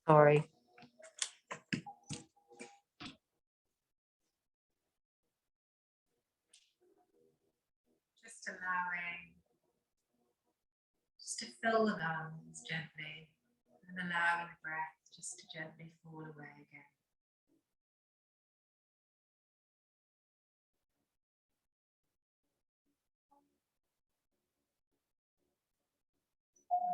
Sorry. Just allowing, just to fill the lungs gently and allowing the breath just to gently fall away again.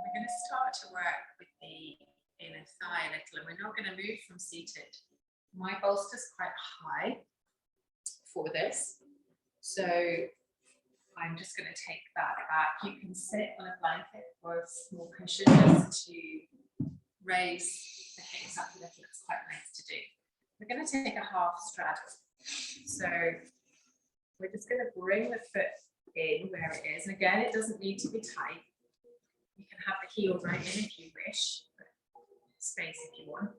We're going to start to work with the inner thigh a little, and we're not going to move from seated. My bolster's quite high for this, so I'm just going to take that back. You can sit on a blanket or a small cushion just to raise the hips up a little. It's quite nice to do. We're going to take a half straddle. So we're just going to bring the foot in where it is. And again, it doesn't need to be tight. You can have the heel right in if you wish, but space if you want.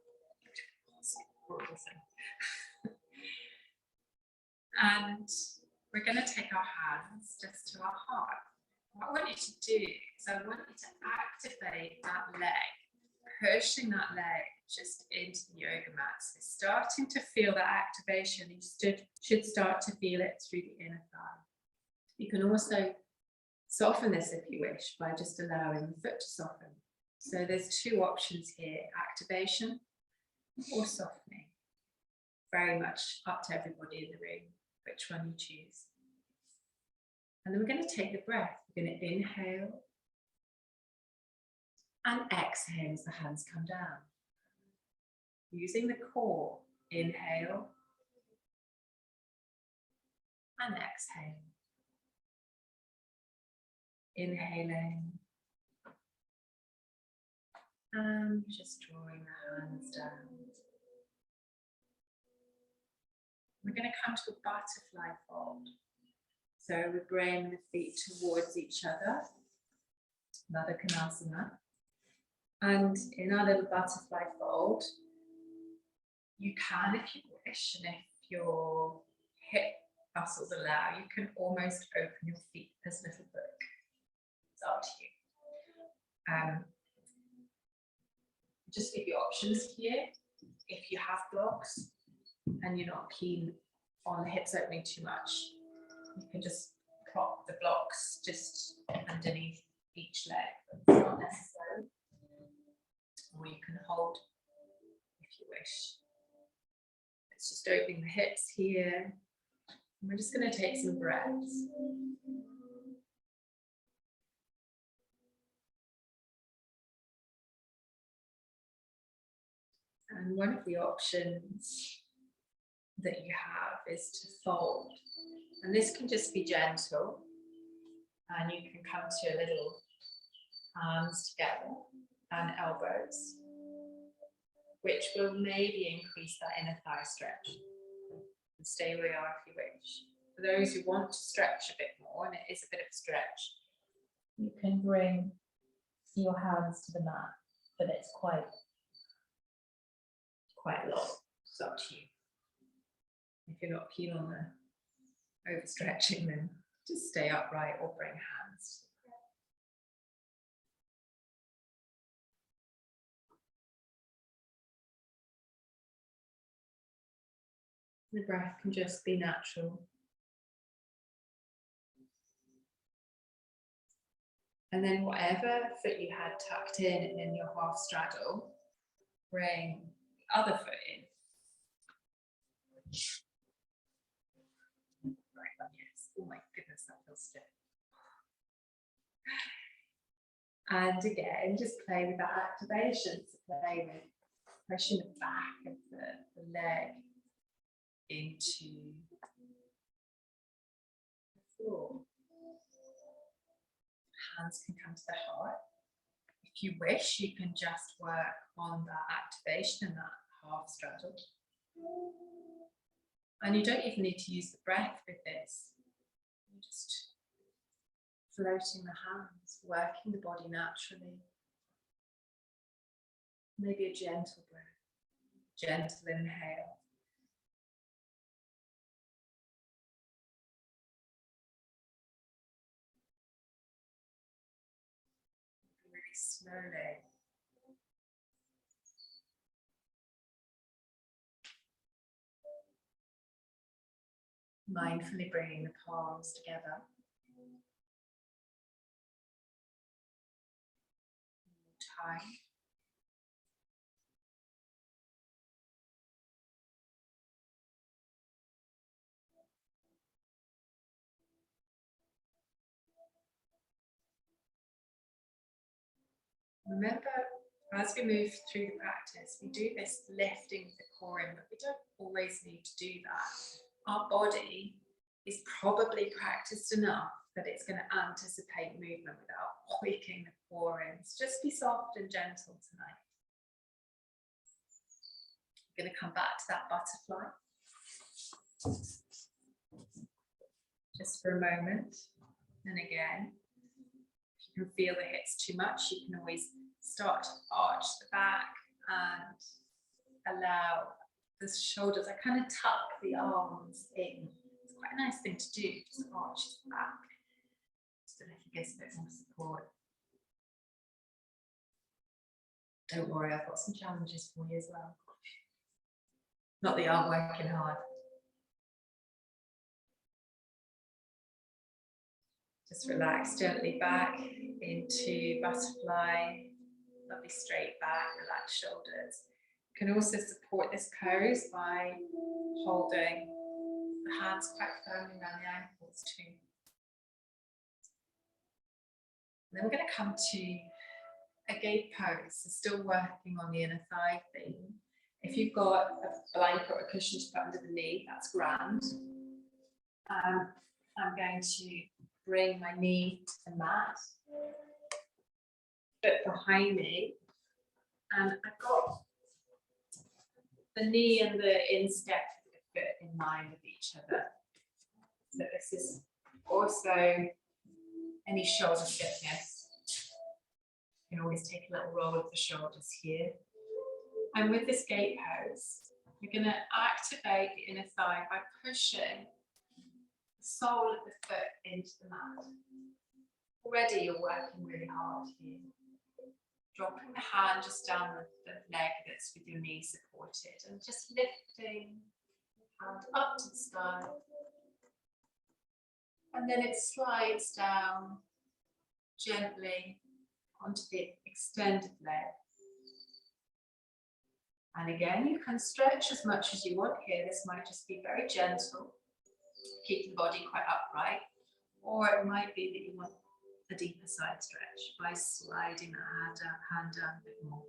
And we're going to take our hands just to our heart. What I want you to do is I want you to activate that leg, pushing that leg just into the yoga mat. So starting to feel that activation. You should start to feel it through the inner thigh. You can also soften this if you wish by just allowing the foot to soften. So there's two options here, activation or softening. Very much up to everybody in the room, which one you choose. And then we're going to take the breath. We're going to inhale and exhale as the hands come down. Using the core, inhale and exhale. Inhaling and just drawing the hands down. We're going to come to a butterfly fold. So we bring the feet towards each other, Mother Konasana. And in our little butterfly fold, you can, if you wish, and if your hip muscles allow, you can almost open your feet as a little book. It's up to you. Just give you options here. If you have blocks and you're not keen on the hips opening too much, you can just plop the blocks just underneath each leg. It's not necessary. Or you can hold if you wish. It's just opening the hips here. And we're just going to take some breaths. And one of the options that you have is to fold. And this can just be gentle. And you can come to a little hands together and elbows, which will maybe increase that inner thigh stretch. And stay where you are if you wish. For those who want to stretch a bit more, and it is a bit of a stretch, you can bring your hands to the mat, but it's quite a lot. It's up to you. If you're not keen on the overstretching, then just stay upright or bring hands. The breath can just be natural. And then whatever foot you had tucked in and in your half straddle, bring the other foot in. Right, yes. Oh my goodness, that feels stiff. And again, just play with that activation. So play with pushing the back of the leg into the floor. Hands can come to the heart. If you wish, you can just work on that activation and that half straddle. And you don't even need to use the breath with this. You're just floating the hands, working the body naturally. Maybe a gentle breath, gentle inhale. Really slowly Mindfully bringing the palms together. Time. Remember, as we move through the practice, we do this lifting of the core in, but we don't always need to do that. Our body is probably practiced enough that it's going to anticipate movement without waking the core in. So just be soft and gentle tonight. I'm going to come back to that butterfly. Just for a moment. And again, if you can feel the hips too much, you can always start to arch the back and allow the shoulders. I kind of tuck the arms in. It's quite a nice thing to do, just arch the back. Just so that it gives a bit more support. Don't worry, I've got some challenges for you as well. Not that you aren't working hard. Just relax gently back into butterfly. Lovely straight back, relaxed shoulders. You can also support this pose by holding the hands quite firmly around the ankles too. And then we're going to come to a gate pose. So still working on the inner thigh theme. If you've got a blanket or a cushion to put under the knee, that's grand. I'm going to bring my knee to the mat, foot behind me, and I've got the knee and the instep of the foot in line with each other. So this is also any shoulder stiffness. You can always take a little roll of the shoulders here. And with this gate pose, we're going to activate the inner thigh by pushing the sole of the foot into the mat. Already you're working really hard here. Dropping the hand just down the leg that's with your knee supported and just lifting the hand up to the sky. And then it slides down gently onto the extended leg. And again, you can stretch as much as you want here. This might just be very gentle, keep the body quite upright, or it might be that you want a deeper side stretch by sliding that hand down a bit more.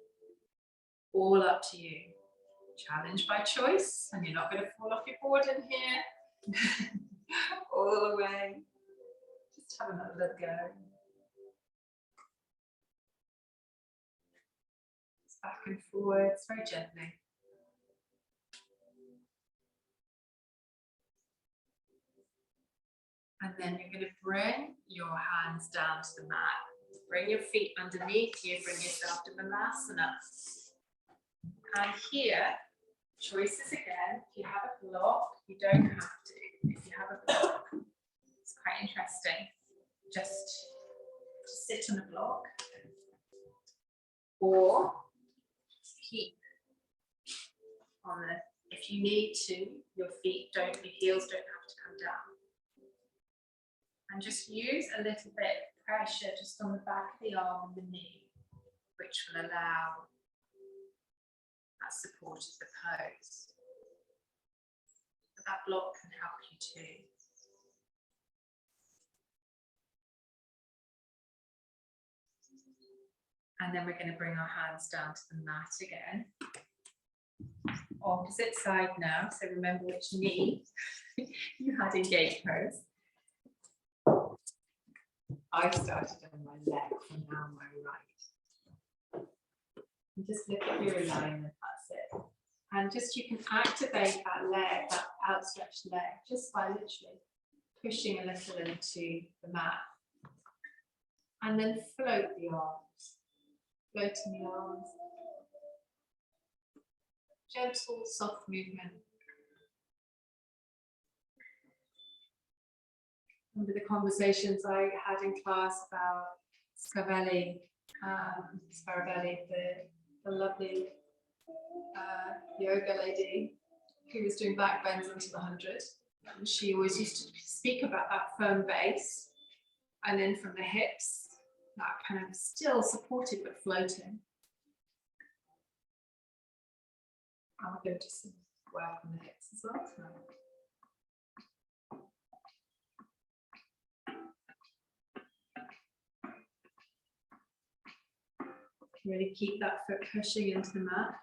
All up to you. Challenge by choice, and you're not going to fall off your board in here. All the way. Just have another go. Just back and forwards, very gently. And then you're going to bring your hands down to the mat. Bring your feet underneath you, bring yourself to Vinyasa. And here, choices again. If you have a block, you don't have to. If you have a block, it's quite interesting. Just sit on a block. Or keep on the, if you need to, your heels don't have to come down. And just use a little bit of pressure just on the back of the arm and the knee, which will allow that support of the pose. But that block can help you too. And then we're going to bring our hands down to the mat again. Opposite side now, so remember which knee you had in gate pose. I started on my left and now my right. And just look at your alignment, that's it. And just you can activate that leg, that outstretched leg, just by literally pushing a little into the mat. And then float the arms, floating the arms. Gentle, soft movement. Remember the conversations I had in class about Scarabelli, the lovely yoga lady who was doing back bends into the 100. And she always used to speak about that firm base, and then from the hips, that kind of still supported but floating. I'll go to some work on the hips as well tonight. Really keep that foot pushing into the mat.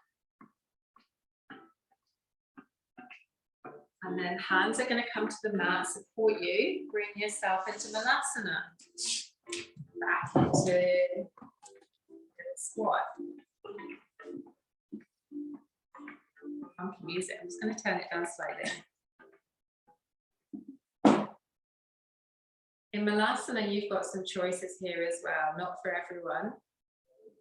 And then hands are going to come to the mat, support you, bring yourself into Malasana. Back into the squat. Funky music. I'm just going to turn it down slightly. In Malasana, you've got some choices here as well, not for everyone,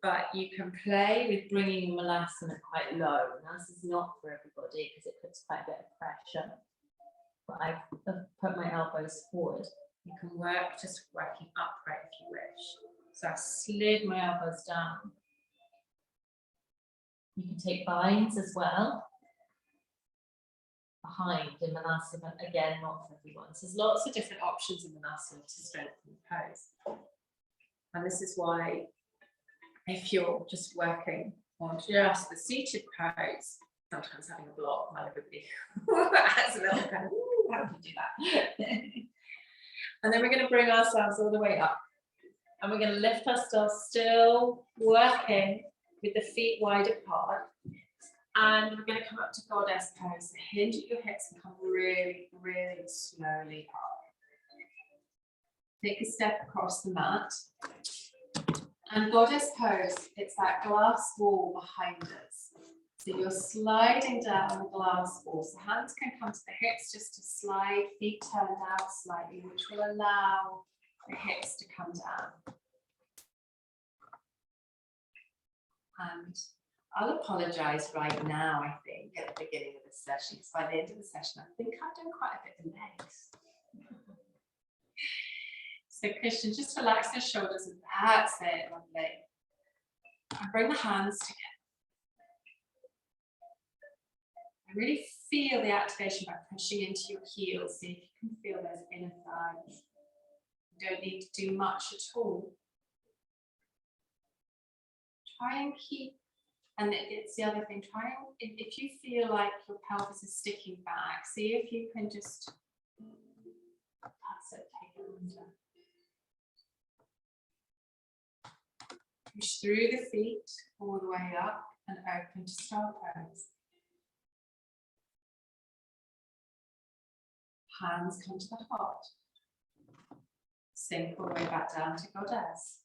but you can play with bringing Malasana quite low. Now, this is not for everybody because it puts quite a bit of pressure. But I've put my elbows forward. You can work just working upright if you wish. So I slid my elbows down. You can take binds as well. Behind in Malasana, again, not for everyone. So there's lots of different options in Malasana to strengthen the pose. And this is why, if you're just working on just the seated pose, sometimes having a block, not everybody has a little kind of, how do you do that? And then we're going to bring ourselves all the way up. And we're going to lift ourselves, still working with the feet wide apart. And we're going to come up to goddess pose. Hinge at your hips and come really, really slowly up. Take a step across the mat. And goddess pose, it's that glass wall behind us. So you're sliding down the glass wall. So hands can come to the hips just to slide, feet turned out slightly, which will allow the hips to come down. And I'll apologise right now, I think, at the beginning of the session, because by the end of the session, I think I've done quite a bit of legs. So Christian, just relax the shoulders and that's it, lovely. And bring the hands together. And really feel the activation by pushing into your heels. See if you can feel those inner thighs. You don't need to do much at all. Try and keep, and it's the other thing, try and, if you feel like your pelvis is sticking back, see if you can just, that's it, take it under. Push through the feet all the way up and open to star pose. Hands come to the heart. Sink all the way back down to goddess.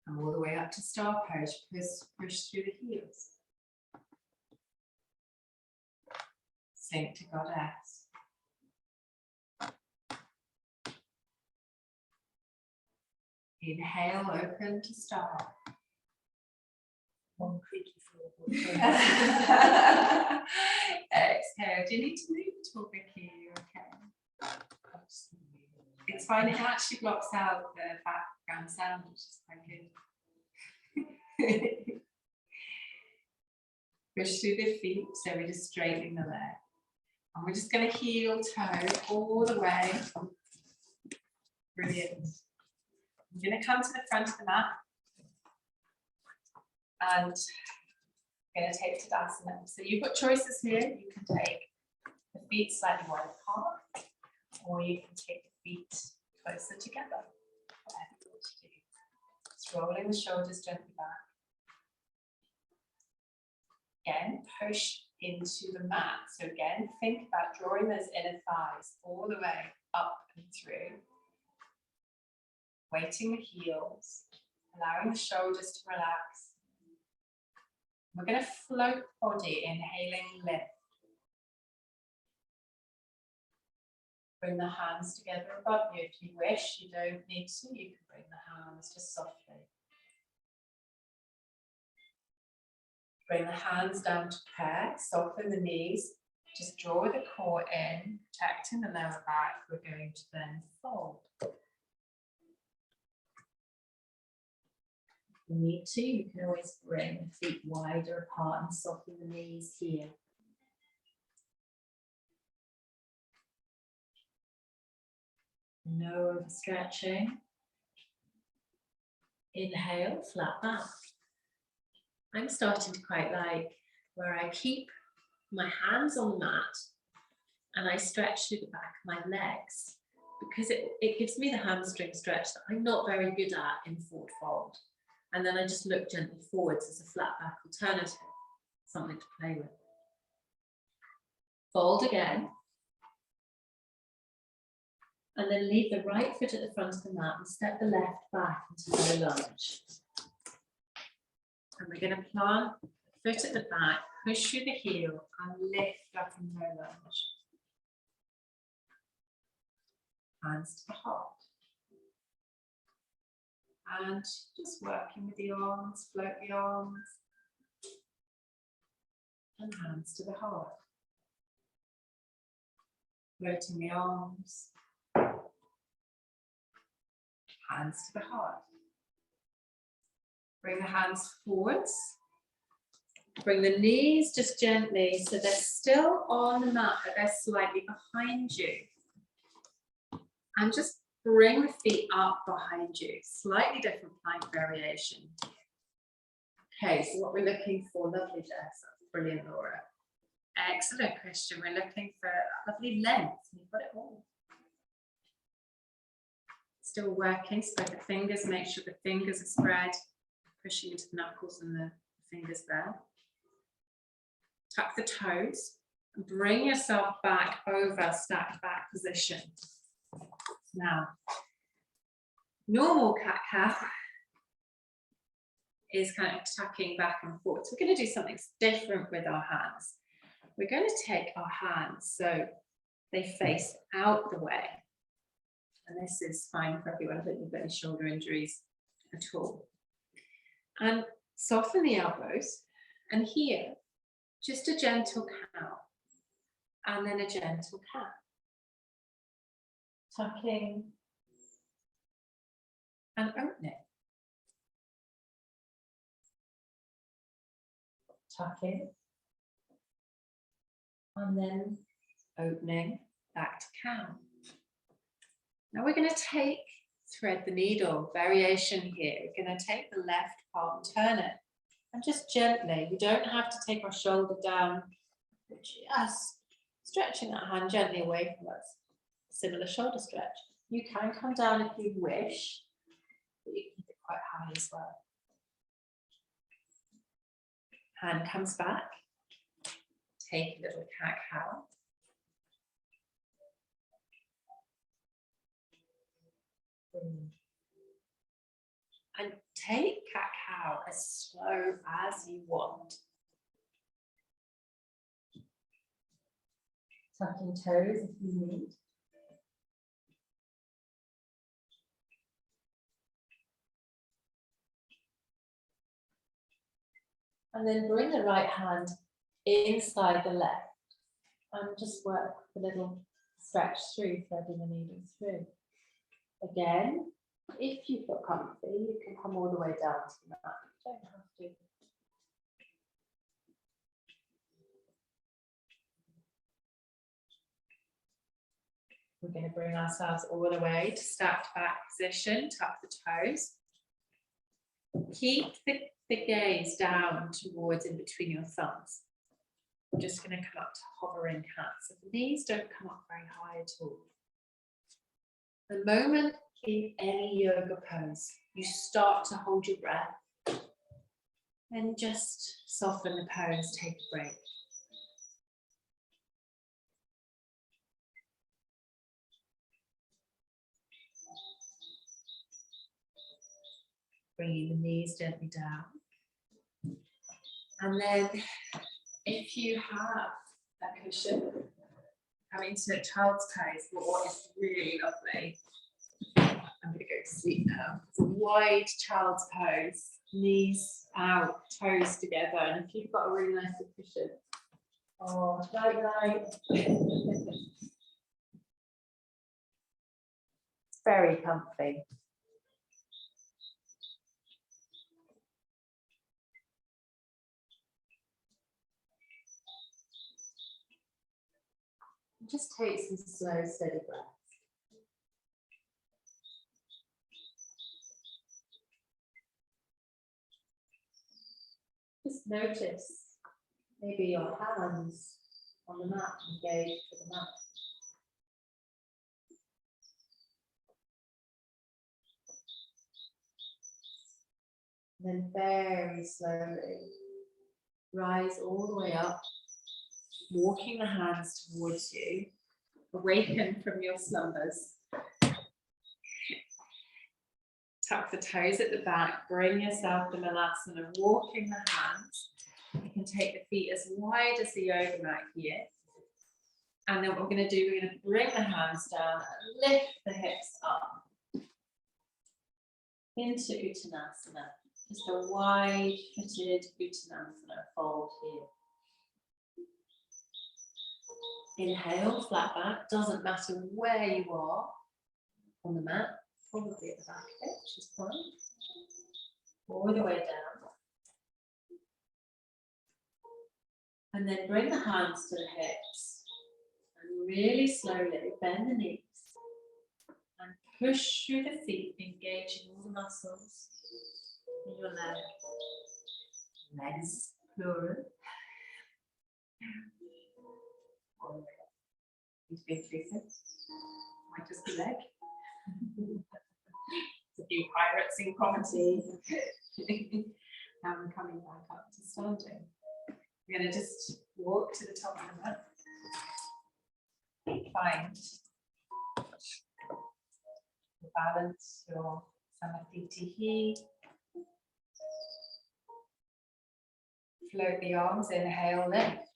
And all the way up to star pose. Push through the heels. Sink to goddess. Inhale, open to star. One creaky floor. Exhale. Do you need to move at all, Vicky? Okay. It's fine. It actually blocks out the background sound, which is quite good. Push through the feet, so we're just straightening the leg. And we're just going to heel toe all the way. Brilliant. I'm going to come to the front of the mat. And I'm going to take Tadasana. So you've got choices here. You can take the feet slightly wide apart, or you can take the feet closer together. Whatever you want to do. Just rolling the shoulders gently back. Again, push into the mat. So again, think about drawing those inner thighs all the way up and through. Weighting the heels, allowing the shoulders to relax. We're going to float body, inhaling lift. Bring the hands together above you. If you wish, you don't need to, you can bring the hands just softly. Bring the hands down to prayer, soften the knees, just draw the core in, protecting the lower back. We're going to then fold. you need to, you can always bring the feet wider apart and soften the knees here. No overstretching. Inhale, flat back. I'm starting to quite like where I keep my hands on the mat and I stretch through the back of my legs, because it gives me the hamstring stretch that I'm not very good at in forward fold. And then I just look gently forwards as a flat back alternative, something to play with. Fold again. And then leave the right foot at the front of the mat and step the left back into low lunge. And we're going to plant the foot at the back, push through the heel and lift up in low lunge. Hands to the heart. And just working with the arms, float the arms. And hands to the heart. Floating the arms. Hands to the heart. Bring the hands forwards. Bring the knees just gently so they're still on the mat, but they're slightly behind you. And just bring the feet up behind you. Slightly different plank variation. Okay, so what we're looking for, lovely Jess, that's brilliant, Laura. Excellent, Christian. We're looking for lovely length. You've got it all. Still working, spread the fingers, make sure the fingers are spread, pushing into the knuckles and the fingers there. Tuck the toes, and bring yourself back over stacked back position. Now, normal cat-cow is kind of tucking back and forth. So we're going to do something different with our hands. We're going to take our hands so they face out the way. And this is fine for everyone. I don't think you've got any shoulder injuries at all. And soften the elbows. And here, just a gentle cow. And then a gentle cat. Tucking and opening. Tucking. And then opening back to cow. Now we're going to thread the needle, variation here. We're going to take the left palm, turn it, and just gently, we don't have to take our shoulder down, just stretching that hand gently away from us. Similar shoulder stretch. You can come down if you wish, but you can keep it quite high as well. Hand comes back, take a little cat-cow. And take cat-cow as slow as you want. Tucking toes if you need. And then bring the right hand inside the left and just work a little stretch through, threading the needle through. Again, if you feel comfy, you can come all the way down to the mat. You don't have to. We're going to bring ourselves all the way to stacked back position, tuck the toes. Keep the gaze down towards in between your thumbs. I'm just going to come up to hovering cat. So the knees don't come up very high at all. The moment in any yoga pose, you start to hold your breath and just soften the pose, take a break. Bringing the knees gently down. And then if you have a cushion, coming to child's pose, what is really lovely. I'm going to go to sleep now. It's a wide child's pose, knees out, toes together. And if you've got a really nice cushion, oh, night. It's very comfy. Just take some slow, steady breaths. Just notice maybe your hands on the mat, engaged with the mat. And then very slowly rise all the way up, walking the hands towards you. Awaken from your slumbers. Tuck the toes at the back, bring yourself to Malasana, walking the hands. You can take the feet as wide as the yoga mat here. And then what we're going to do, we're going to bring the hands down and lift the hips up into Uttanasana. Just a wide-footed Uttanasana fold here. Inhale, flat back. Doesn't matter where you are on the mat. Probably at the back of it, which is fine. All the way down. And then bring the hands to the hips. And really slowly bend the knees. And push through the feet, engaging all the muscles in your leg. Legs, plural. Need to be inclusive. Might just be leg. A few pirates in Cromarty. Now I'm coming back up to standing. We're going to just walk to the top of the mat. Find your balance, your samadhi. Float the arms, inhale, lift.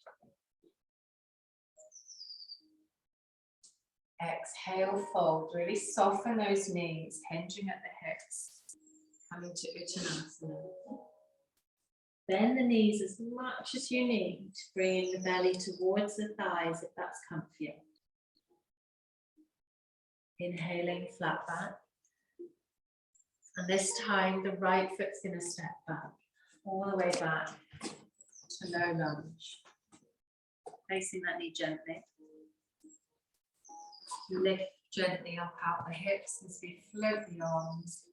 Exhale, fold. Really soften those knees, hinging at the hips. Coming to Uttanasana. Bend the knees as much as you need, bringing the belly towards the thighs if that's comfier. Inhaling, flat back. And this time, the right foot's going to step back, all the way back to low lunge. Placing that knee gently. Lift gently up out the hips as we float the arms.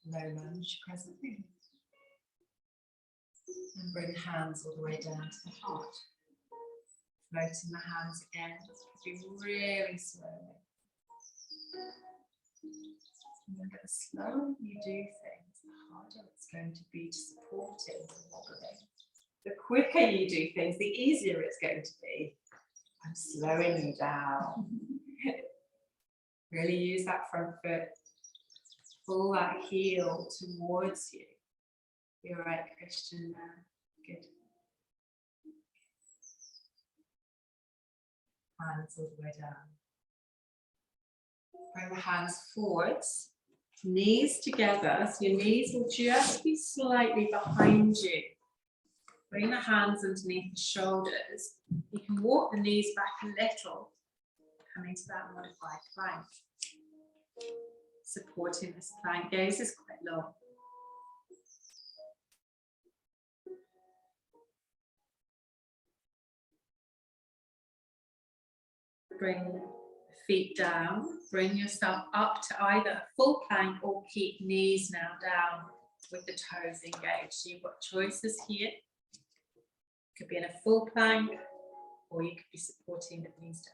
Low lunge presently. And bring hands all the way down to the heart. Floating the hands again, just really slowly. Remember, the slower you do things, the harder it's going to be to support it with wobbling. The quicker you do things, the easier it's going to be. I'm slowing you down. Really use that front foot. Pull that heel towards you. You're right, Christian. Good. Hands all the way down. Bring the hands forwards. Knees together. So your knees will just be slightly behind you. Bring the hands underneath the shoulders. You can walk the knees back a little. Coming to that modified plank. Supporting this plank. Gaze is quite long. Bring the feet down. Bring yourself up to either a full plank or keep knees now down with the toes engaged. So you've got choices here. Could be in a full plank or you could be supporting the knees down.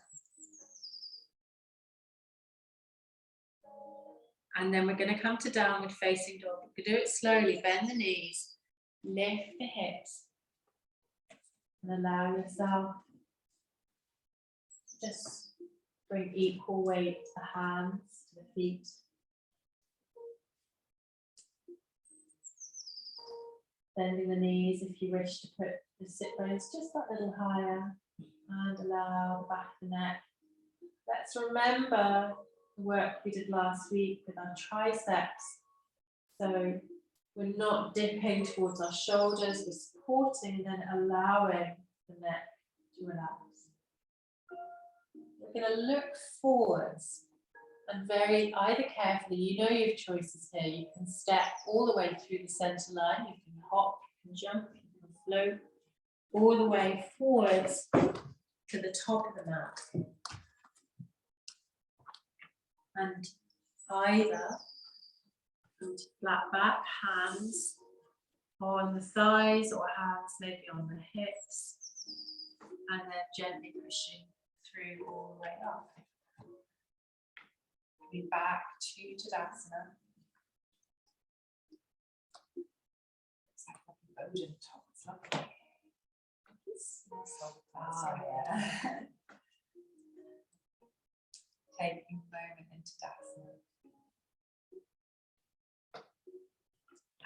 And then we're going to come to downward facing dog. We can do it slowly. Bend the knees, lift the hips, and allow yourself to just bring equal weight to the hands, to the feet. Bending the knees if you wish to put the sit bones just that little higher, and allow the back of the neck. Let's remember the work we did last week with our triceps. So we're not dipping towards our shoulders, we're supporting, then allowing the neck to relax. We're going to look forwards and very either carefully, you know you have choices here. You can step all the way through the center line, you can hop, you can jump, you can float all the way forwards to the top of the mat. and either flat back, hands on the thighs or hands maybe on the hips, and then gently pushing through all the way up. Be back to Tadasana. It's like a Odin top, it's lovely. Yeah. Taking a moment into Tadasana.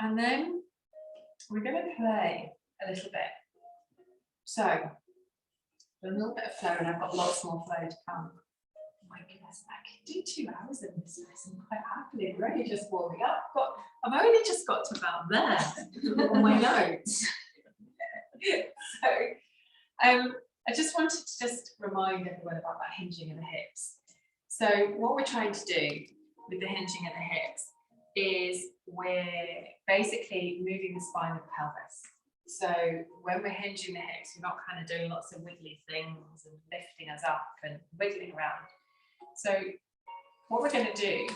And then we're going to play a little bit. So, a little bit of flow, and I've got lots more flow to come. Oh my goodness, I could do 2 hours in this lesson quite happily. I'm really just warming up. I've only just got to about there on my notes. So, I just wanted to just remind everyone about that hinging of the hips. So, what we're trying to do with the hinging of the hips is we're basically moving the spine of the pelvis. So when we're hinging the hips, we're not kind of doing lots of wiggly things and lifting us up and wiggling around. So what we're going to do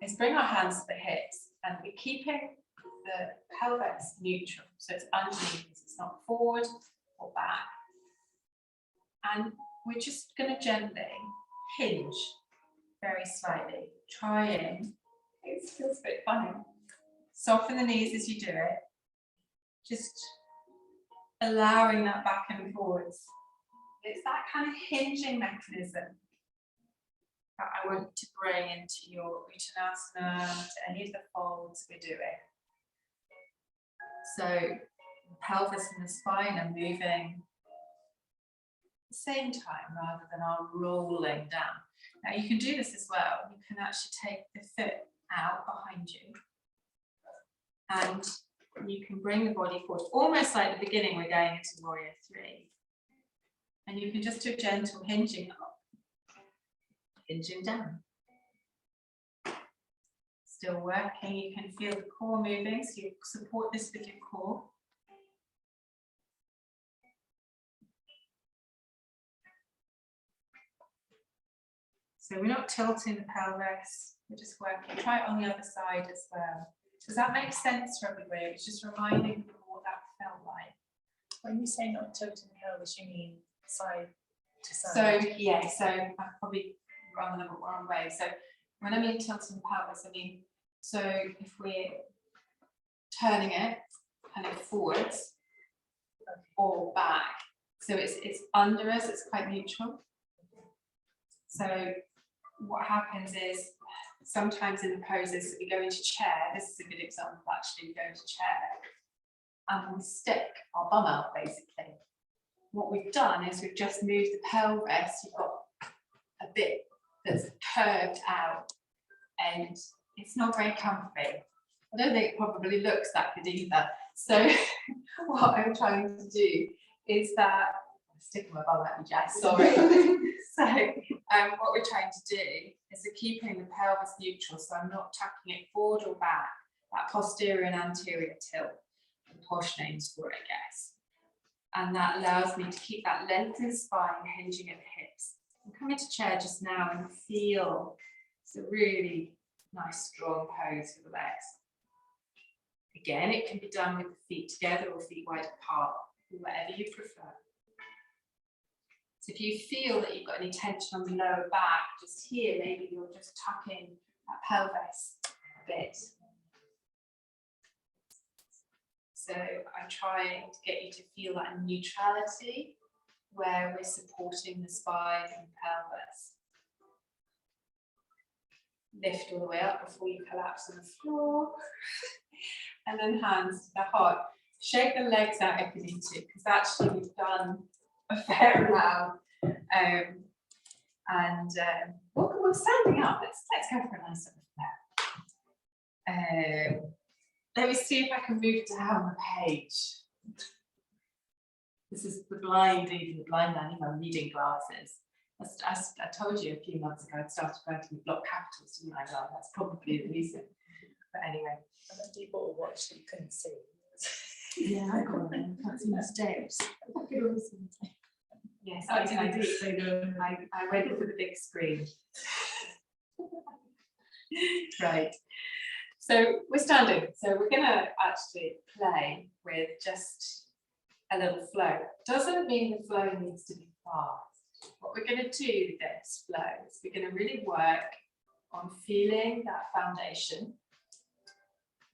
is bring our hands to the hips, and we're keeping the pelvis neutral. So it's underneath, it's not forward or back. And we're just going to gently hinge very slightly, trying. It feels a bit funny. Soften the knees as you do it. Just allowing that back and forwards. It's that kind of hinging mechanism that I want to bring into your Uttanasana, to any of the folds we're doing. So the pelvis and the spine are moving at the same time rather than our rolling down. Now you can do this as well. You can actually take the foot out behind you, and you can bring the body forward, almost like the beginning we're going into Warrior 3. And you can just do a gentle hinging up, hinging down. Still working, you can feel the core moving, so you support this with your core. So we're not tilting the pelvis, we're just working. Try it on the other side as well. Does that make sense for everybody? It was just reminding people what that felt like. When you say not tilting the pelvis, you mean side to side? So yeah, so I've probably run the wrong way. So when I mean tilting the pelvis, I mean, so if we're turning it kind of forwards or back, so it's under us, it's quite neutral. So what happens is sometimes in the poses that we go into chair, this is a good example actually, we go into chair and we stick our bum out basically. What we've done is we've just moved the pelvis, you've got a bit that's curved out and it's not very comfy. I don't think it probably looks that good either. So what I'm trying to do is that, I'm sticking my bum at you, Jess, sorry. So what we're trying to do is we're keeping the pelvis neutral, so I'm not tucking it forward or back, that posterior and anterior tilt, the posh names for it, I guess. And that allows me to keep that length in the spine, hinging at the hips. And come into chair just now and feel it's a really nice strong pose for the legs. Again, it can be done with the feet together or feet wide apart, whatever you prefer. So if you feel that you've got any tension on the lower back, just here, maybe you're just tucking that pelvis a bit. So I'm trying to get you to feel that neutrality where we're supporting the spine and pelvis. Lift all the way up before you collapse on the floor. And then hands to the heart. Shake the legs out if you need to, because actually we've done a fair amount. We're standing up. Let's go for a nice little flare. Let me see if I can move down the page. This is the blind man in my reading glasses. I told you a few months ago I'd started working with block capitals, didn't I? Well, that's probably the reason. But anyway. And then you bought a watch that you couldn't see. Yeah, I got them. That's in the steps. Yes, I went for the big screen. Right. So we're standing. So we're going to actually play with just a little flow. Doesn't mean the flow needs to be fast. What we're going to do with this flow is we're going to really work on feeling that foundation.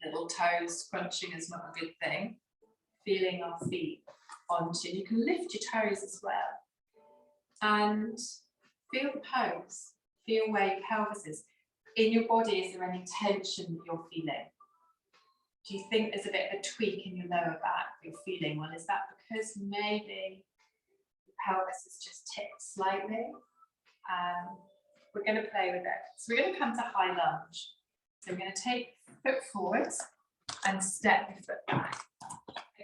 Little toes scrunching is not a good thing. Feeling our feet onto, you can lift your toes as well. And feel the pose, feel where your pelvis is. In your body, is there any tension that you're feeling? Do you think there's a bit of a tweak in your lower back you're feeling? Well, is that because maybe the pelvis has just tipped slightly? We're going to play with it. So we're going to come to high lunge. So we're going to take foot forwards and step the foot back.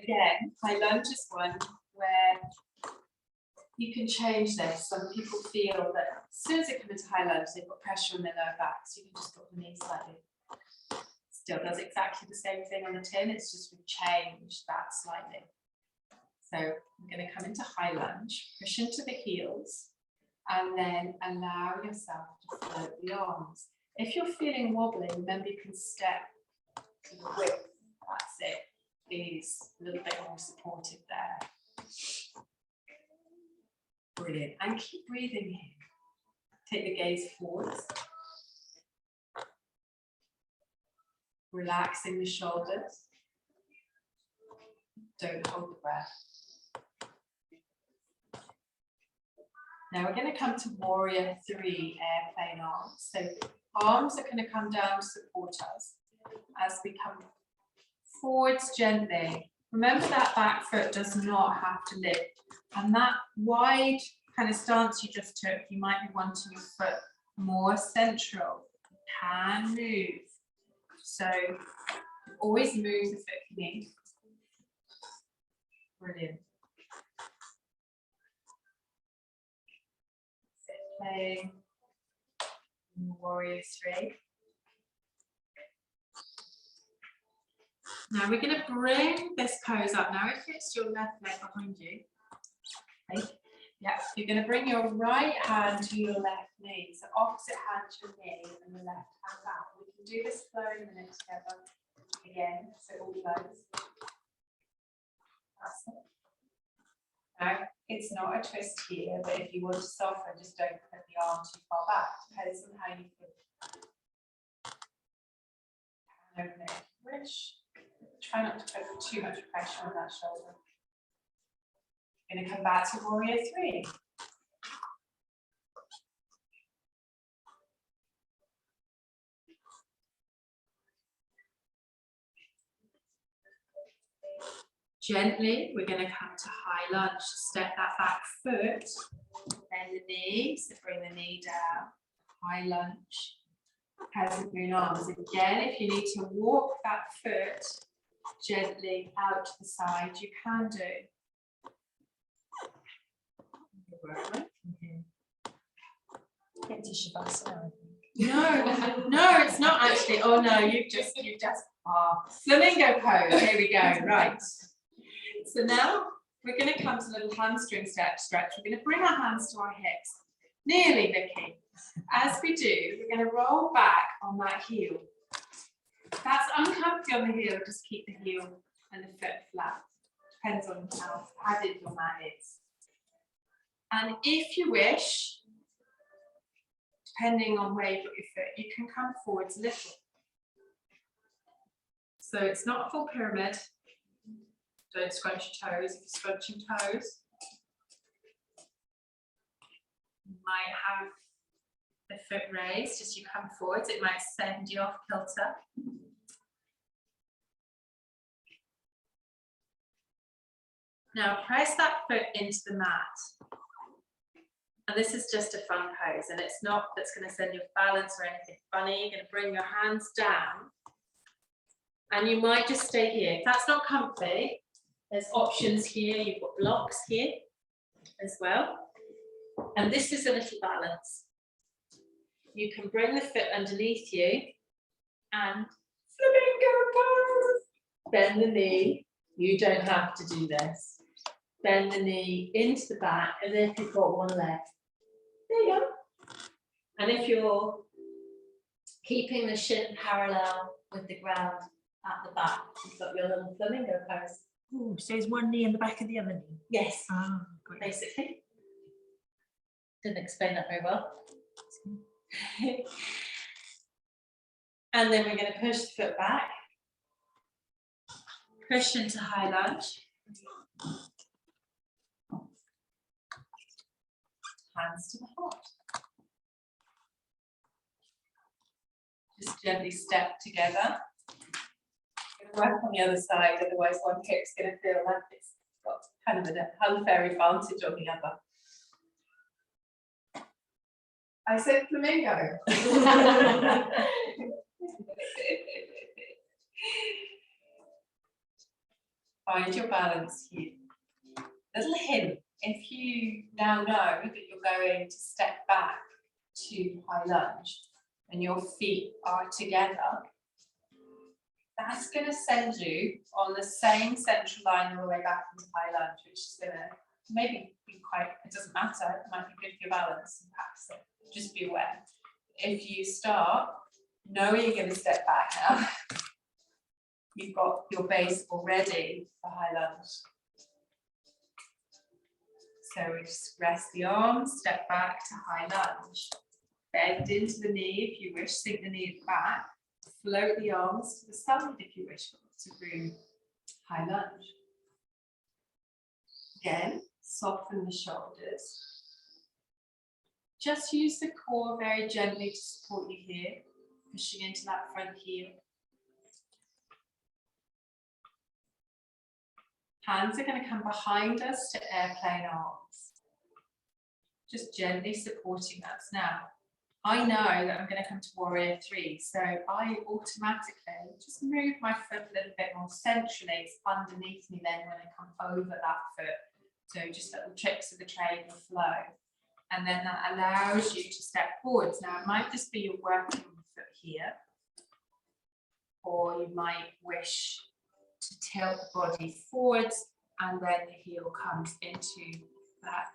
Again, high lunge is one where you can change this. Some people feel that as soon as they come into high lunge, they've got pressure on their lower back, so you can just drop the knees slightly. Still does exactly the same thing on the tin, it's just we've changed that slightly. So I'm going to come into high lunge, push into the heels, and then allow yourself to float the arms. If you're feeling wobbly, remember you can step to the width. That's it. Please, a little bit more supported there. Brilliant. And keep breathing here. Take the gaze forwards. Relaxing the shoulders. Don't hold the breath. Now we're going to come to warrior 3, airplane arms. So arms are going to come down to support us as we come forwards gently. Remember that back foot does not have to lift. And that wide kind of stance you just took, you might be wanting your foot more central. You can move. So always move the foot you need. Brilliant. Sit playing warrior 3. Now we're going to bring this pose up. Now if it's your left leg behind you, okay. Yeah, you're going to bring your right hand to your left knee. So opposite hand to your knee and the left hand out. We can do this flow in a minute together. Again, so it all flows. That's it. Now, it's not a twist here, but if you want to soften, just don't put the arm too far back. Depends on how you feel. Open it if you wish. Try not to put too much pressure on that shoulder. Going to come back to warrior 3. Gently, we're going to come to high lunge. Step that back foot, bend the knee, so bring the knee down. High lunge. Peasant moon arms. Again, if you need to walk that foot gently out to the side, you can do. Into Shavasana. No, it's not actually. Oh no, you've just flamingo pose. Here we go. Right. So now we're going to come to a little hamstring stretch. We're going to bring our hands to our hips. Nearly, Vicky. As we do, we're going to roll back on that heel. If that's uncomfortable on the heel, just keep the heel and the foot flat. Depends on how padded your mat is. And if you wish, depending on where you put your foot, you can come forwards a little. So it's not a full pyramid. Don't scrunch your toes. If you're scrunching toes, you might have the foot raised as you come forwards. It might send you off kilter. Now press that foot into the mat. And this is just a fun pose, and it's not that's going to send your balance or anything funny. You're going to bring your hands down, and you might just stay here. If that's not comfy, there's options here. You've got blocks here as well. And this is a little balance. You can bring the foot underneath you and flamingo pose. Bend the knee. You don't have to do this. Bend the knee into the back, and then if you've got one leg, there you go. And if you're keeping the shin parallel with the ground at the back. You've got your little flamingo pose. Ooh, so is one knee in the back of the other knee? Yes, Ah, great. basically. Didn't explain that very well. And then we're going to push the foot back. Push into high lunge. Hands to the heart. Just gently step together. Work on the other side, otherwise one hip's going to feel like it's got kind of an unfair advantage on the other. I said flamingo. Find your balance here. Little hint, if you now know that you're going to step back to high lunge and your feet are together, that's going to send you on the same central line all the way back into high lunge, which is going to maybe be quite, it doesn't matter, it might be good for your balance and practice it. Just be aware. If you start knowing you're going to step back now, you've got your base already for high lunge. So we just rest the arms, step back to high lunge. Bend into the knee if you wish, sink the knee back. Float the arms to the side if you wish to bring high lunge. Again, soften the shoulders. Just use the core very gently to support you here, pushing into that front heel. Hands are going to come behind us to airplane arms. Just gently supporting us. Now, I know that I'm going to come to warrior 3, so I automatically just move my foot a little bit more centrally. It's underneath me then when I come over that foot. So just little tricks of the trade and flow. And then that allows you to step forwards. Now, it might just be you're working on the foot here, or you might wish to tilt the body forwards and then the heel comes into that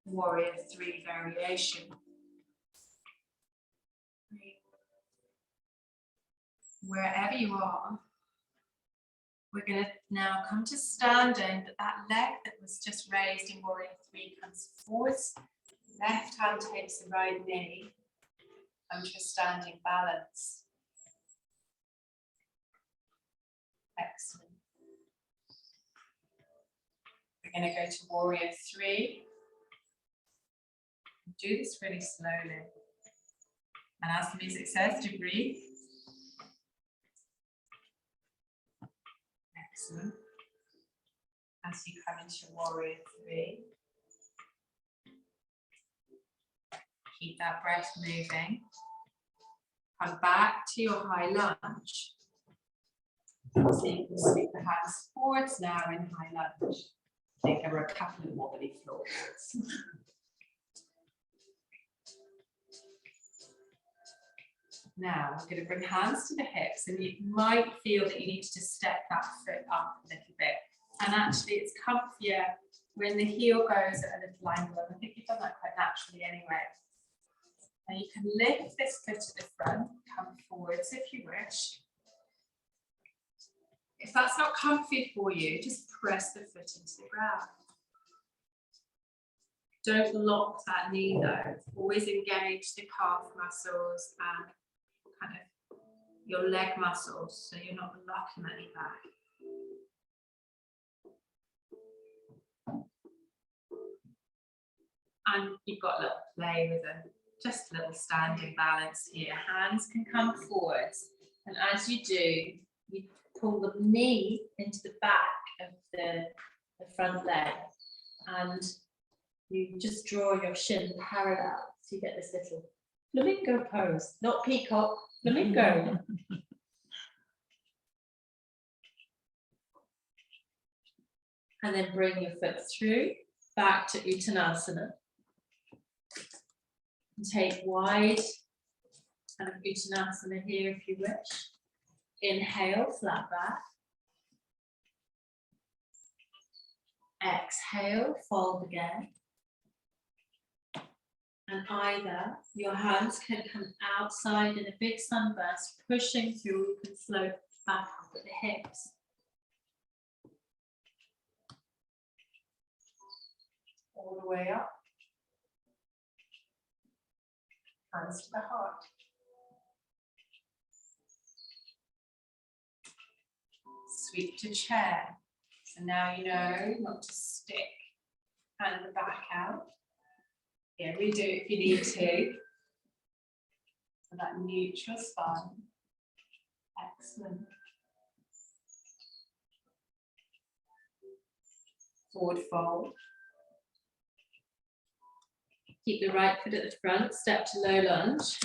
warrior 3 variation. Wherever you are, we're going to now come to standing, but that leg that was just raised in warrior 3 comes forwards. Left hand takes the right knee, onto a standing balance. Excellent. We're going to go to warrior 3. Do this really slowly. And as the music says, to breathe. Excellent. As you come into warrior 3, keep that breath moving. Come back to your high lunge. So you can sweep the hands forwards now in high lunge. I think there were a couple of wobbly floors. Now we're going to bring hands to the hips, and you might feel that you need to step that foot up a little bit. And actually it's comfier when the heel goes at a little angle. I think you've done that quite naturally anyway. And you can lift this foot at the front, come forwards if you wish. If that's not comfy for you, just press the foot into the ground. Don't lock that knee though. Always engage the calf muscles and kind of your leg muscles, so you're not locking that knee back. And you've got a little play with just a little standing balance here. Hands can come forwards, and as you do, you pull the knee into the back of the front leg, and you just draw your shin parallel, so you get this little flamingo pose, not peacock, flamingo. And then bring your foot through, back to Uttanasana. And take wide kind of Uttanasana here if you wish. Inhale, flat back. Exhale, fold again. And either your hands can come outside in a big sunburst, pushing through, you can float back up at the hips. All the way up. Hands to the heart. Sweep to chair. So now you know not to stick and the back out. Yeah, redo it if you need to. So that neutral spine. Excellent. Forward fold. Keep the right foot at the front, step to low lunge.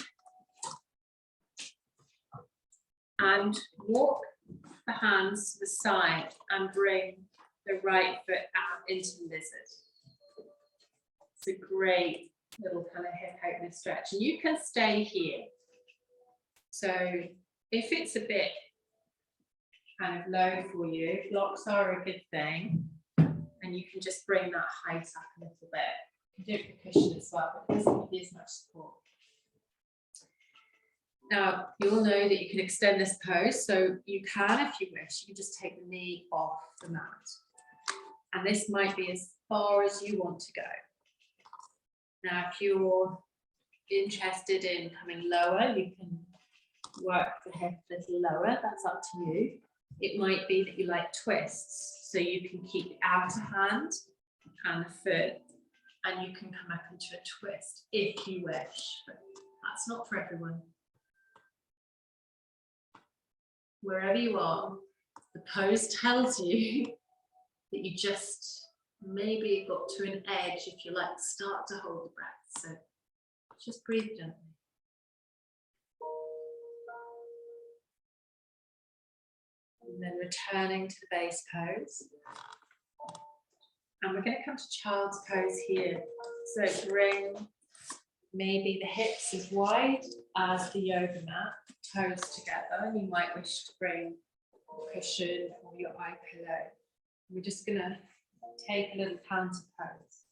And walk the hands to the side and bring the right foot out into the lizard. It's a great little kind of hip opener stretch. And you can stay here. So if it's a bit kind of low for you, blocks are a good thing. And you can just bring that height up a little bit. You can do it with cushion as well, but it doesn't give as much support. Now, you'll know that you can extend this pose, so you can, if you wish, you can just take the knee off the mat. And this might be as far as you want to go. Now, if you're interested in coming lower, you can work the hip a little lower, that's up to you. It might be that you like twists, so you can keep the outer hand and the foot, and you can come up into a twist if you wish, but that's not for everyone. Wherever you are, the pose tells you that you just maybe got to an edge if you like, start to hold the breath. So just breathe gently. And then returning to the base pose. And we're going to come to child's pose here. So bring maybe the hips as wide as the yoga mat, toes together. And you might wish to bring a cushion or your eye pillow. We're just going to take a little counter pose.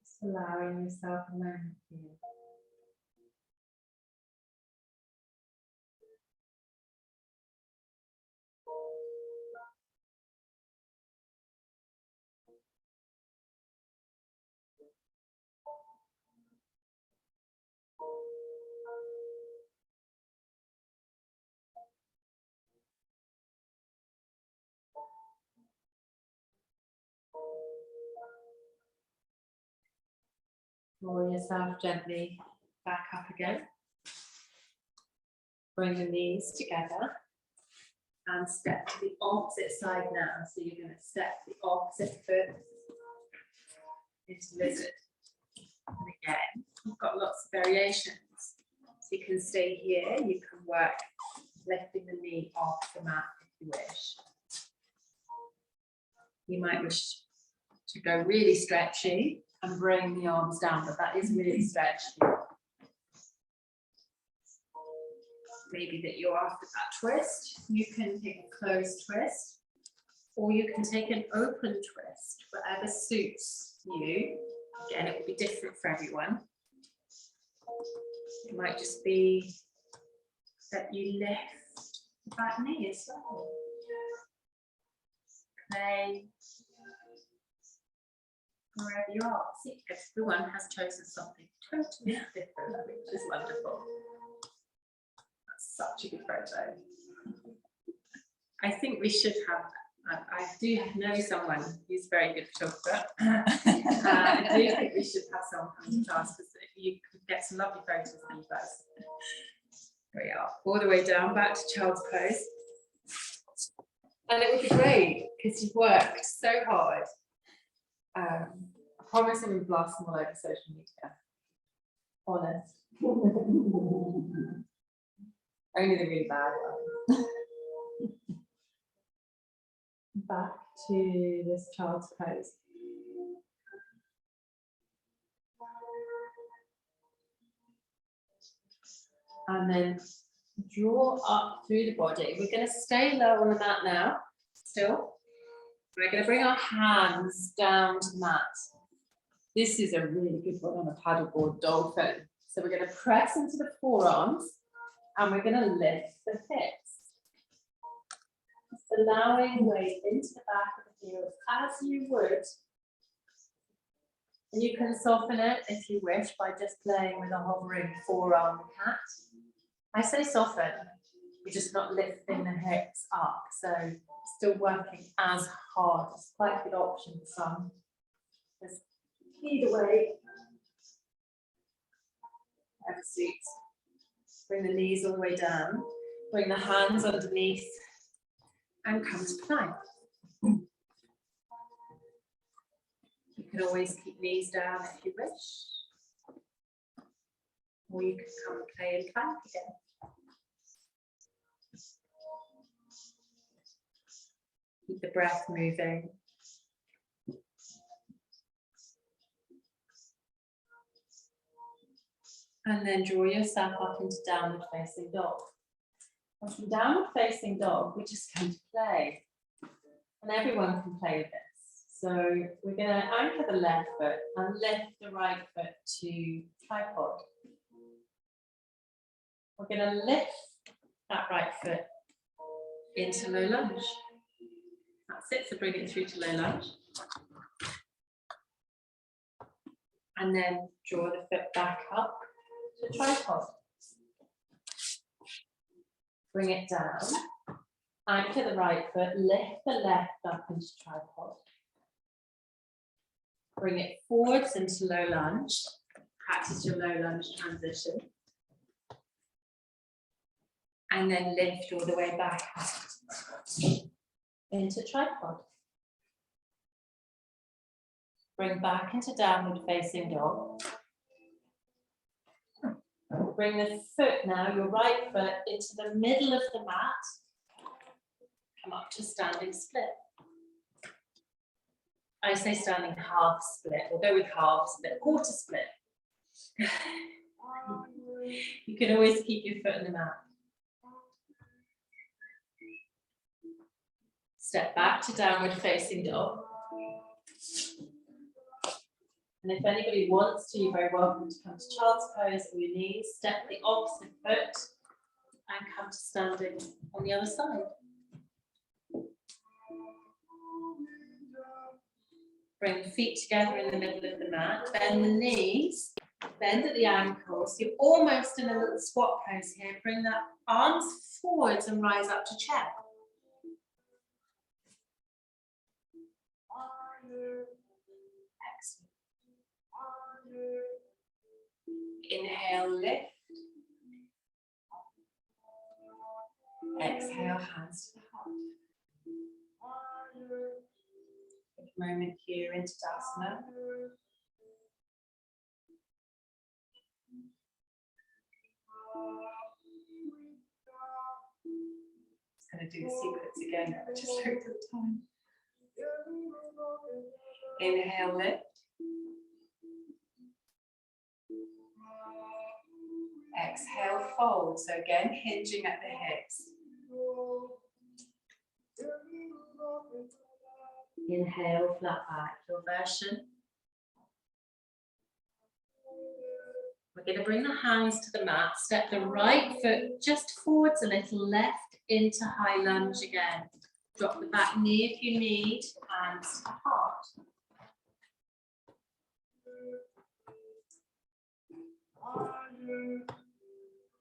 Just allowing yourself a moment here. Draw yourself gently back up again. Bring the knees together and step to the opposite side now. So you're going to step the opposite foot into lizard. And again, you've got lots of variations. So you can stay here, you can work lifting the knee off the mat if you wish. You might wish to go really stretchy and bring the arms down, but that is really stretchy. Maybe that you're after that twist, you can take a closed twist, or you can take an open twist, whatever suits you. Again, it will be different for everyone. It might just be that you lift the back knee as well. Play wherever you are. See, everyone has chosen something totally different, which is wonderful. That's such a good photo. I think we should have, I do know someone who's a very good photographer. I do think we should have someone come to class because you could get some lovely photos of you guys. There we are, all the way down, back to child's pose. And it would be great because you've worked so hard. I promise I'm going to blast them all over social media. Honest. Only the really bad ones. Back to this child's pose. And then draw up through the body. We're going to stay low on the mat now, still. We're going to bring our hands down to the mat. This is a really good one on a paddleboard, dolphin. So we're going to press into the forearms and we're going to lift the hips. Just allowing weight into the back of the heels as you would. And you can soften it if you wish by just playing with a hovering forearm cat. I say soften, you're just not lifting the hips up. So still working as hard. It's quite a good option for some. Just either way. Have a seat. Bring the knees all the way down. Bring the hands underneath and come to plank. You can always keep knees down if you wish. Or you can come and play in plank again. Keep the breath moving. And then draw yourself up into downward facing dog. And from downward facing dog, we're just going to play. And everyone can play with this. So we're going to anchor the left foot and lift the right foot to tripod. We're going to lift that right foot into low lunge. That's it, so bring it through to low lunge. And then draw the foot back up to tripod. Bring it down. Anchor the right foot, lift the left up into tripod. Bring it forwards into low lunge. Practice your low lunge transition. And then lift all the way back up into tripod. Bring back into downward facing dog. Bring the foot now, your right foot, into the middle of the mat. Come up to standing split. I say standing half split. We'll go with half split, quarter split. You can always keep your foot in the mat. Step back to downward facing dog. And if anybody wants to, you're very welcome to come to child's pose on your knees, step the opposite foot and come to standing on the other side. Bring the feet together in the middle of the mat, bend the knees, bend at the ankles. You're almost in a little squat pose here. Bring the arms forwards and rise up to chair. Excellent. Inhale, lift. Exhale, hands to the heart. Take a moment here into Tadasana. Just going to do the sequence again. I just looked at the time. Inhale, lift. Exhale, fold. So again, hinging at the hips. Inhale, flat back, your version. We're going to bring the hands to the mat. Step the right foot just forwards a little, left into high lunge again. Drop the back knee if you need, hands to the heart.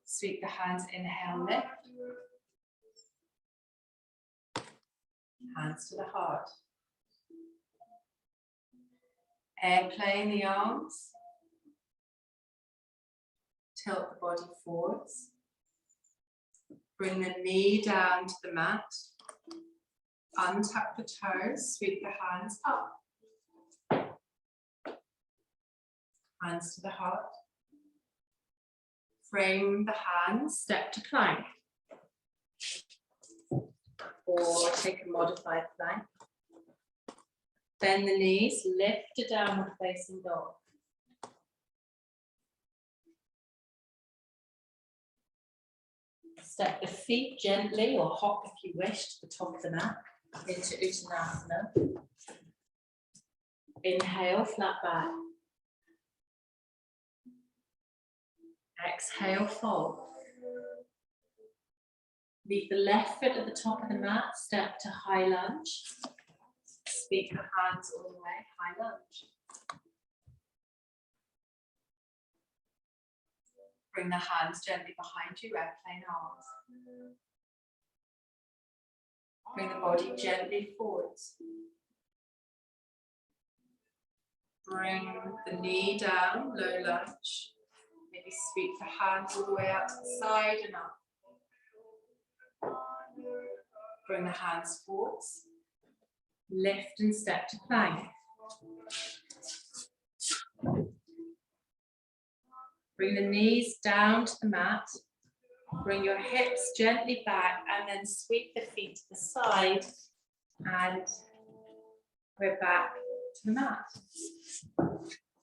Sweep the hands, inhale, lift. Hands to the heart. Airplane the arms. Tilt the body forwards. Bring the knee down to the mat. Untuck the toes, sweep the hands up. Hands to the heart. Frame the hands, step to plank. Or take a modified plank. Bend the knees, lift to downward facing dog. Step the feet gently or hop if you wish to the top of the mat. into Uttanasana. Inhale, flat back. Exhale, fold. Leave the left foot at the top of the mat, step to high lunge. Sweep your hands all the way, high lunge. Bring the hands gently behind you, airplane arms. Bring the body gently forwards. Bring the knee down, low lunge. Maybe sweep the hands all the way out to the side and up. Bring the hands forwards. Lift and step to plank. Bring the knees down to the mat. Bring your hips gently back and then sweep the feet to the side and we're back to the mat.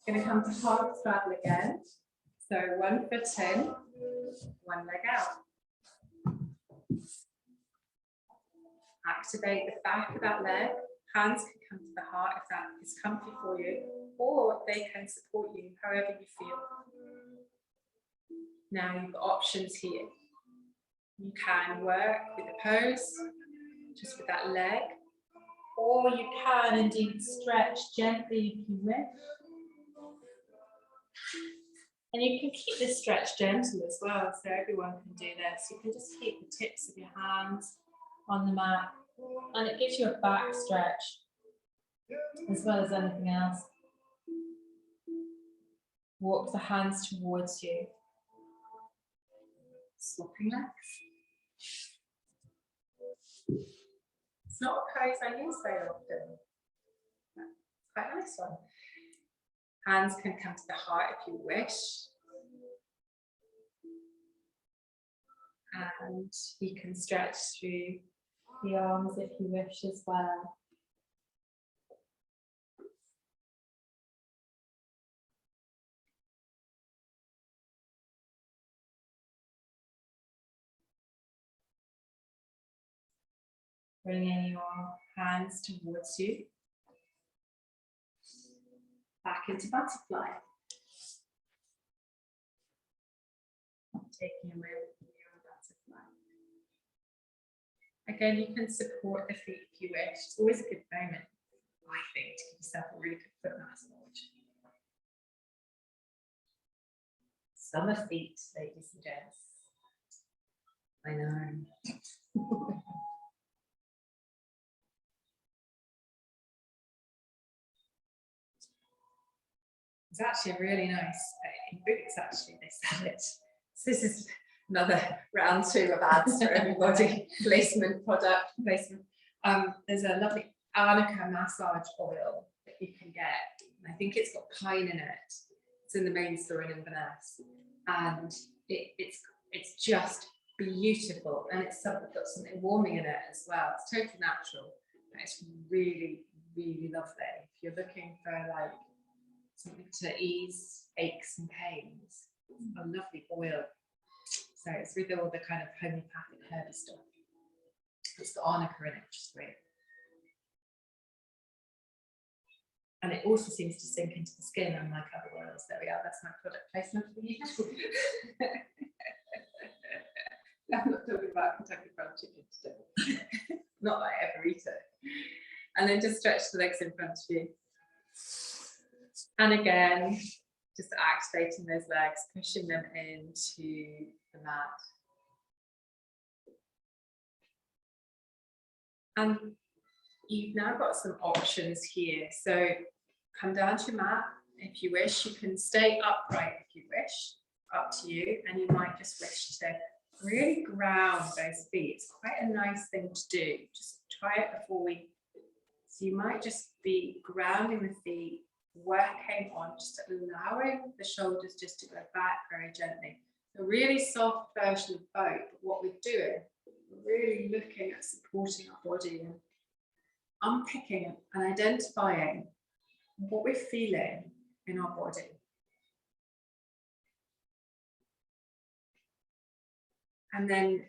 Going to come to half straddle again. So 1 foot in, 1 leg out. Activate the back of that leg. Hands can come to the heart if that is comfy for you, or they can support you however you feel. Now you've got options here. You can work with the pose, just with that leg, or you can indeed stretch gently if you wish. And you can keep this stretch gentle as well, so everyone can do this. You can just keep the tips of your hands on the mat, and it gives you a back stretch as well as anything else. Walk the hands towards you. Swapping legs. It's not a pose I use very often. It's quite a nice one. Hands can come to the heart if you wish. And you can stretch through the arms if you wish as well. Bringing your hands towards you. Back into butterfly. Taking away with you your butterfly. Again, you can support the feet if you wish. It's always a good moment, I think, to give yourself a really good foot massage. Summer feet, ladies and gents. I know. It's actually a really nice in boots, actually, they sell it. So this is another round 2 of ads for everybody. Placement, product placement. There's a lovely arnica massage oil that you can get. I think it's got pine in it. It's in the main store in Inverness. And it's just beautiful. And it's got something warming in it as well. It's totally natural. And it's really, really lovely. If you're looking for like something to ease aches and pains, a lovely oil. So it's with all the kind of homeopathic herby stuff. It's got arnica in it, which is great. And it also seems to sink into the skin, unlike other oils. There we are, that's my product placement for you. I'm not talking about Kentucky Fried Chicken today. Not that I ever eat it. And then just stretch the legs in front of you. And again, just activating those legs, pushing them into the mat. And you've now got some options here. So come down to your mat. If you wish, you can stay upright if you wish, up to you. And you might just wish to really ground those feet. It's quite a nice thing to do. Just try it before we. So you might just be grounding the feet, working on just allowing the shoulders just to go back very gently. A really soft version of boat, but what we're doing, we're really looking at supporting our body and unpicking and identifying what we're feeling in our body. And then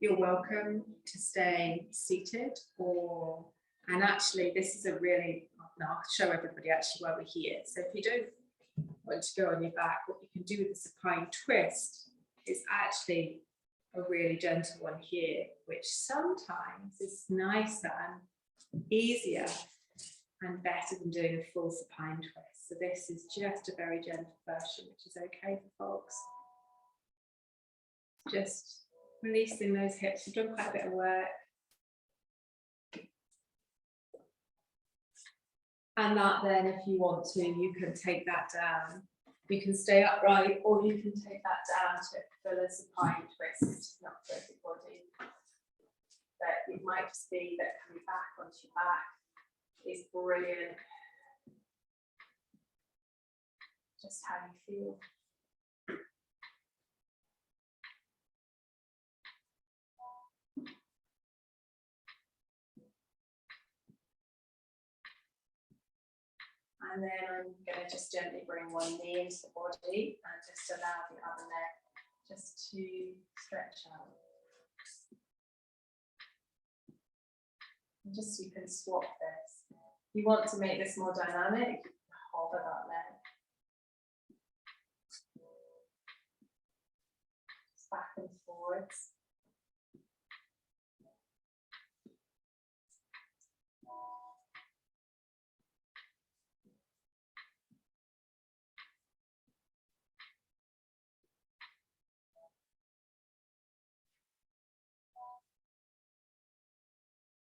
You're welcome to stay seated, and actually this is a really, now I'll show everybody actually why we're here. So if you don't want to go on your back, what you can do with the supine twist is actually a really gentle one here, which sometimes is nicer and easier and better than doing a full supine twist. So this is just a very gentle version, which is okay for folks. Just releasing those hips. We've done quite a bit of work. And that then, if you want to, you can take that down. You can stay upright, or you can take that down to fill a supine twist, not for everybody. But it might just be that coming back onto your back is brilliant. Just how you feel. And then I'm going to just gently bring one knee into the body and just allow the other leg just to stretch out. And just so you can swap this. If you want to make this more dynamic, you can hover that leg. Just back and forwards.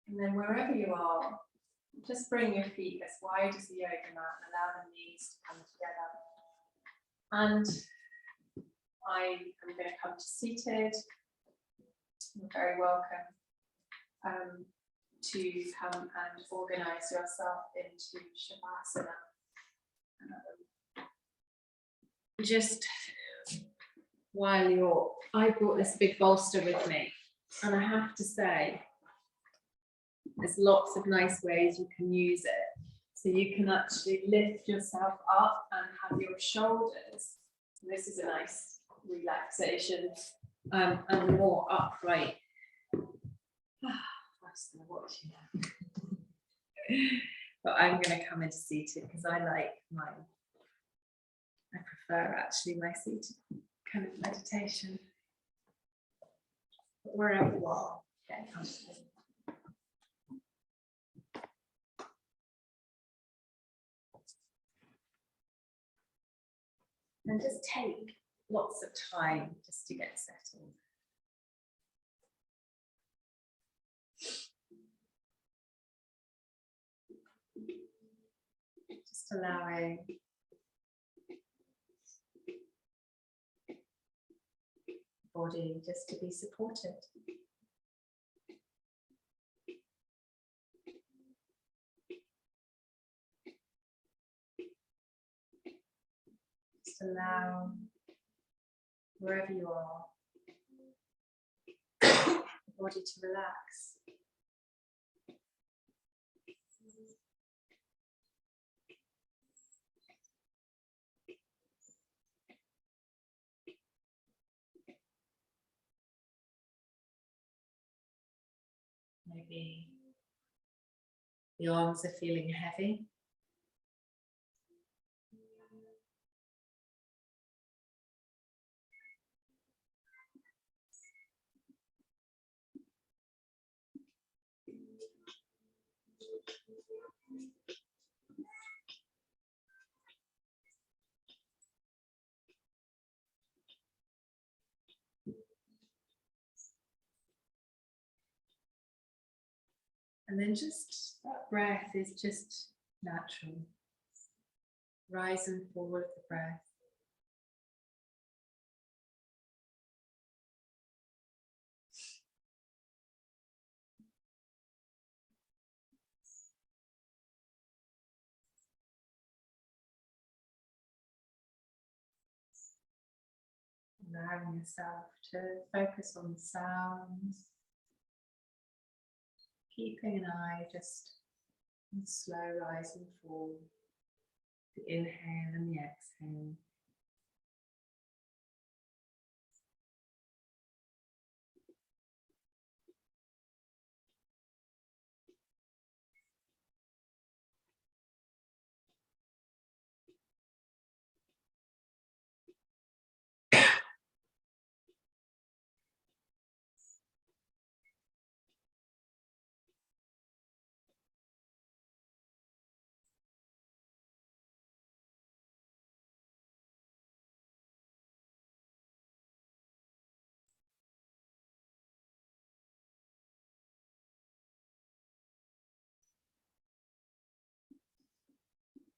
And then wherever you are, just bring your feet as wide as the yoga mat and allow the knees to come together. And I am going to come to seated. You're very welcome to come and organize yourself into Shavasana. Just while I brought this big bolster with me, and I have to say, there's lots of nice ways you can use it. So you can actually lift yourself up and have your shoulders. This is a nice relaxation and more upright. I'm just going to watch you now. But I'm going to come into seated because I prefer actually my seated kind of meditation. But wherever you are, get comfortable. And just take lots of time just to get settled. Just allowing the body just to be supported. Allow wherever you are the body to relax. Maybe the arms are feeling heavy. And then just that breath is just natural. Rise and fall of the breath. Allowing yourself to focus on the sounds. Keeping an eye just on the slow rise and fall, the inhale and the exhale.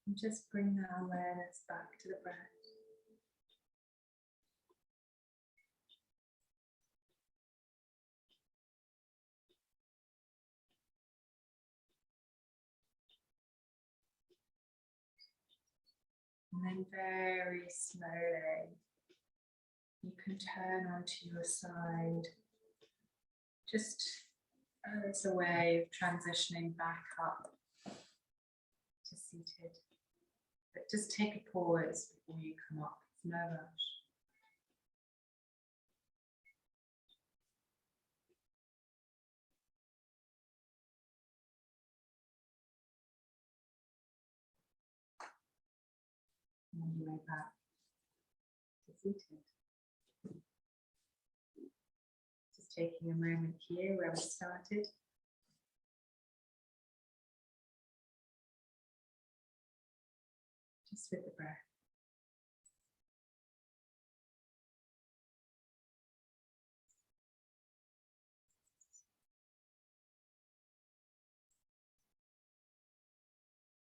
And just bring that awareness back to the breath. And then very slowly, you can turn onto your side, just as a way of transitioning back up to seated. But just take a pause before you come up, no rush. And on your way back to seated. Just taking a moment here where we started. Just with the breath.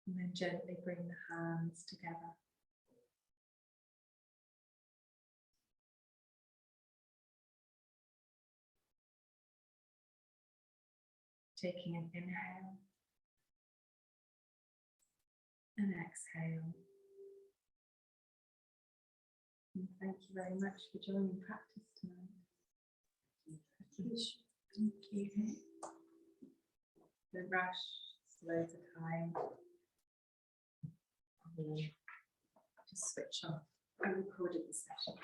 And then gently bring the hands together. Taking an inhale and exhale. And thank you very much for joining practice tonight. Thank you. The rush, slow the time. Just switch off. I recorded the session.